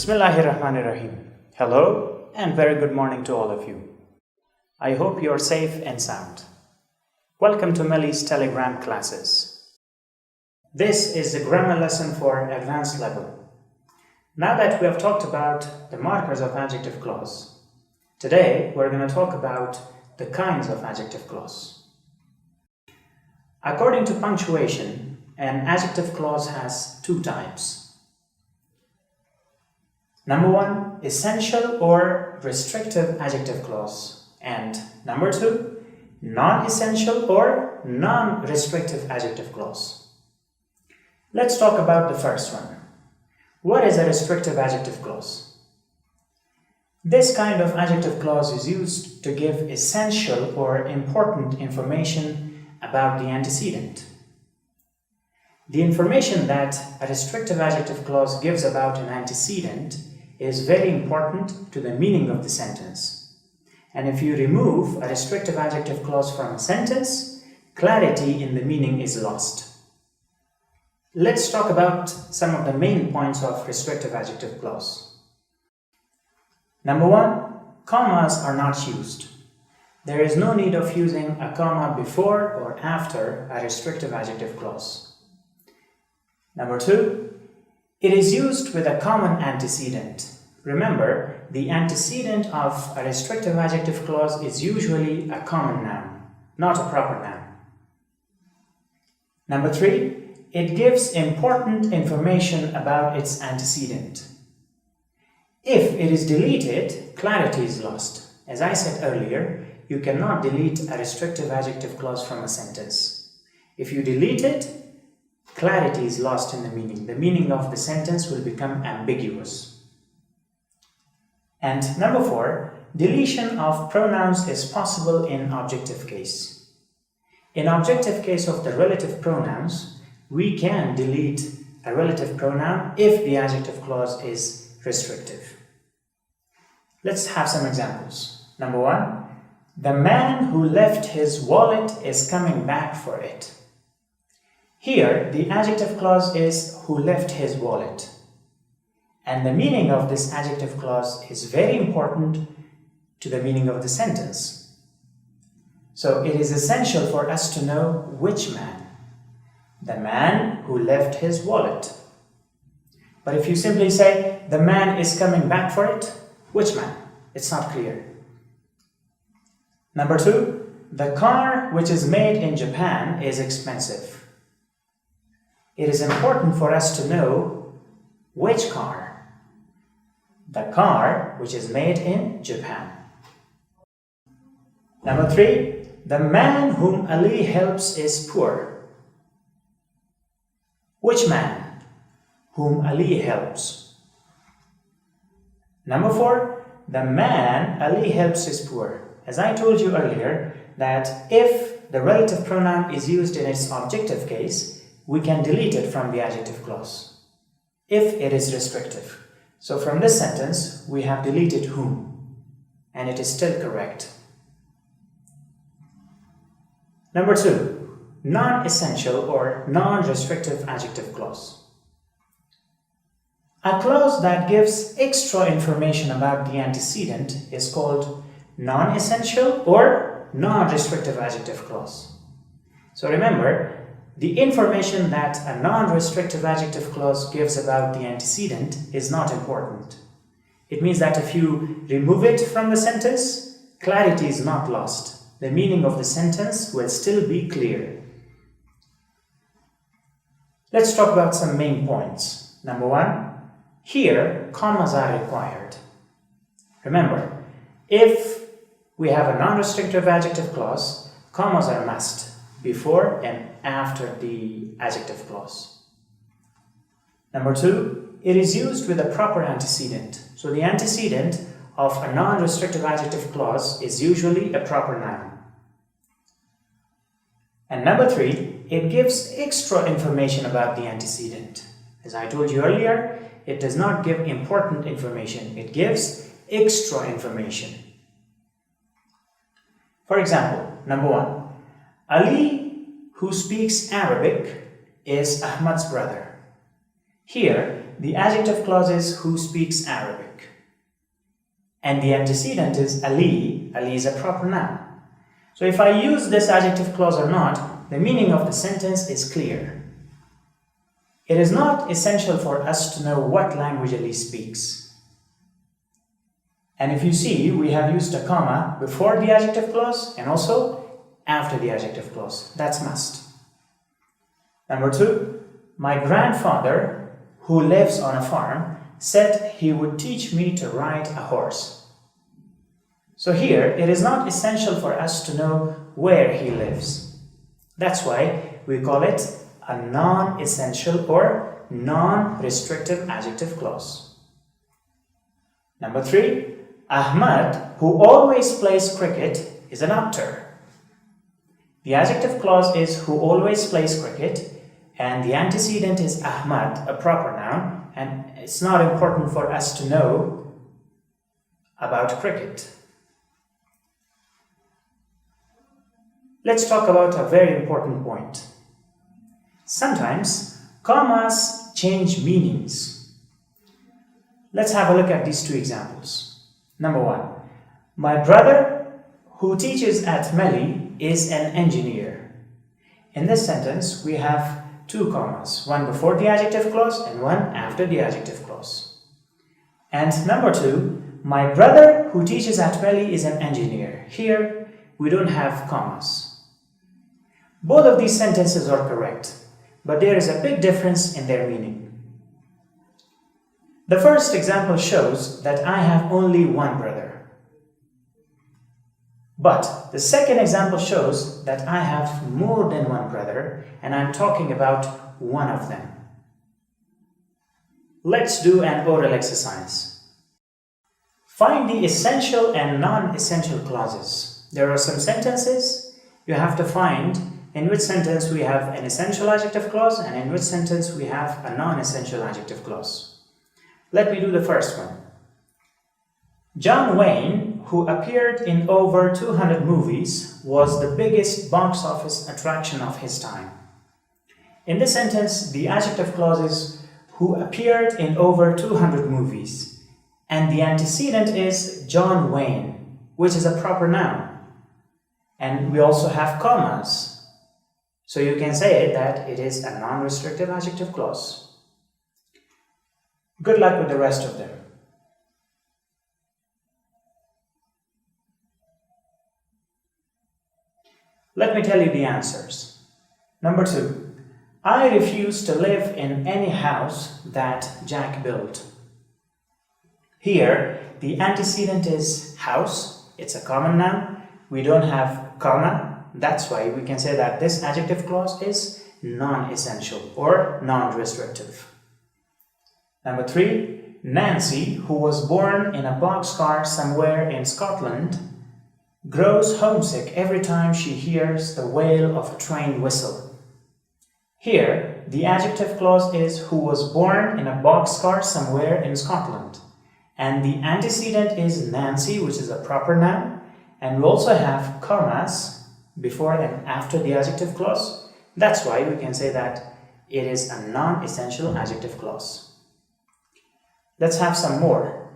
Bismillahirrahmanirrahim. Hello and very good morning to all of you. I hope you're safe and sound. Welcome to Melly's Telegram classes. This is the grammar lesson for advanced level. Now that we have talked about the markers of adjective clause, today we're going to talk about the kinds of adjective clause. According to punctuation, an adjective clause has two types. Number one, essential or restrictive adjective clause, and number two, non-essential or non-restrictive adjective clause. Let's talk about the first one. What is a restrictive adjective clause? This kind of adjective clause is used to give essential or important information about the antecedent. The information that a restrictive adjective clause gives about an antecedent is very important to the meaning of the sentence. And if you remove a restrictive adjective clause from a sentence, clarity in the meaning is lost. Let's talk about some of the main points of restrictive adjective clause. Number one, commas are not used. There is no need of using a comma before or after a restrictive adjective clause. Number two, it is used with a common antecedent. Remember, the antecedent of a restrictive adjective clause is usually a common noun, not a proper noun. Number three, it gives important information about its antecedent. If it is deleted, clarity is lost. As I said earlier, you cannot delete a restrictive adjective clause from a sentence. If you delete it, clarity is lost in the meaning. The meaning of the sentence will become ambiguous. And number four, deletion of pronouns is possible in objective case. In objective case of the relative pronouns, we can delete a relative pronoun if the adjective clause is restrictive. Let's have some examples. Number one, the man who left his wallet is coming back for it. Here, the adjective clause is who left his wallet. And the meaning of this adjective clause is very important to the meaning of the sentence. So it is essential for us to know which man. The man who left his wallet. But if you simply say, the man is coming back for it, which man? It's not clear. Number two, the car which is made in Japan is expensive. It is important for us to know which car. The car which is made in Japan. Number three, the man whom Ali helps is poor. Which man whom Ali helps? Number four, the man Ali helps is poor. As I told you earlier, that if the relative pronoun is used in its objective case, we can delete it from the adjective clause if it is restrictive. So from this sentence, we have deleted whom, and it is still correct. Number two, non-essential or non-restrictive adjective clause. A clause that gives extra information about the antecedent is called non-essential or non-restrictive adjective clause. So remember, the information that a non-restrictive adjective clause gives about the antecedent is not important. It means that if you remove it from the sentence, clarity is not lost. The meaning of the sentence will still be clear. Let's talk about some main points. Number one, here commas are required. Remember, if we have a non-restrictive adjective clause, commas are must before and after the adjective clause. Number two, it is used with a proper antecedent. So the antecedent of a non-restrictive adjective clause is usually a proper noun. And number three, it gives extra information about the antecedent. As I told you earlier, it does not give important information. It gives extra information. For example, number one, Ali, who speaks Arabic, is Ahmad's brother. Here, the adjective clause is who speaks Arabic. And the antecedent is Ali. Ali is a proper noun. So if I use this adjective clause or not, the meaning of the sentence is clear. It is not essential for us to know what language Ali speaks. And if you see, we have used a comma before the adjective clause and also after the adjective clause. That's must. Number 2, my grandfather, who lives on a farm, said he would teach me to ride a horse. So here, it is not essential for us to know where he lives. That's why we call it a non-essential or non-restrictive adjective clause. Number 3, Ahmad, who always plays cricket, is an actor. The adjective clause is who always plays cricket, and the antecedent is Ahmad, a proper noun, and it's not important for us to know about cricket. Let's talk about a very important point. Sometimes commas change meanings. Let's have a look at these 2 examples. Number 1, my brother who teaches at Melli is an engineer. In this sentence, we have 2 commas, one before the adjective clause and one after the adjective clause. And number 2, my brother who teaches at Melli is an engineer. Here, we don't have commas. Both of these sentences are correct, but there is a big difference in their meaning. The first example shows that I have only one brother. But the second example shows that I have more than one brother, and I'm talking about one of them. Let's do an oral exercise. Find the essential and non-essential clauses. There are some sentences you have to find in which sentence we have an essential adjective clause and in which sentence we have a non-essential adjective clause. Let me do the first one. John Wayne, who appeared in over 200 movies, was the biggest box office attraction of his time. In this sentence, the adjective clause is who appeared in over 200 movies, and the antecedent is John Wayne, which is a proper noun. And we also have commas. So you can say that it is a non-restrictive adjective clause. Good luck with the rest of them. Let me tell you the answers. Number 2, I refuse to live in any house that Jack built. Here, the antecedent is house. It's a common noun. We don't have comma. That's why we can say that this adjective clause is non-essential or non-restrictive. Number 3, Nancy, who was born in a boxcar somewhere in Scotland, grows homesick every time she hears the wail of a train whistle. Here, the adjective clause is who was born in a boxcar somewhere in Scotland, and the antecedent is Nancy, which is a proper noun, and we also have commas before and after the adjective clause. That's why we can say that it is a non-essential adjective clause. Let's have some more.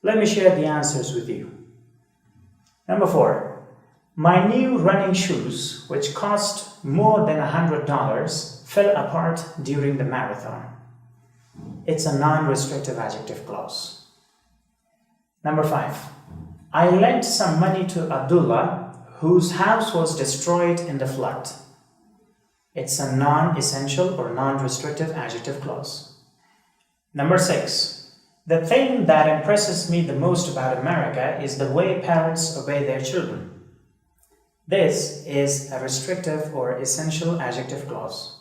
Let me share the answers with you. Number 4, my new running shoes, which cost more than $100, fell apart during the marathon. It's a non-restrictive adjective clause. Number 5, I lent some money to Abdullah, whose house was destroyed in the flood. It's a non-essential or non-restrictive adjective clause. Number 6, the thing that impresses me the most about America is the way parents obey their children. This is a restrictive or essential adjective clause.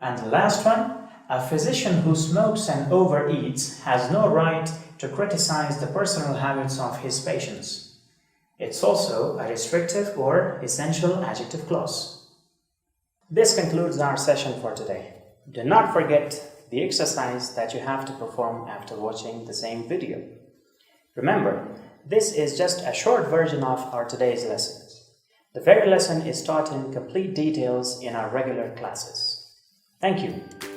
And the last one, a physician who smokes and overeats has no right to criticize the personal habits of his patients. It's also a restrictive or essential adjective clause. This concludes our session for today. Do not forget the exercise that you have to perform after watching the same video. Remember this is just a short version of our today's lesson. The very lesson is taught in complete details in our regular classes. Thank you.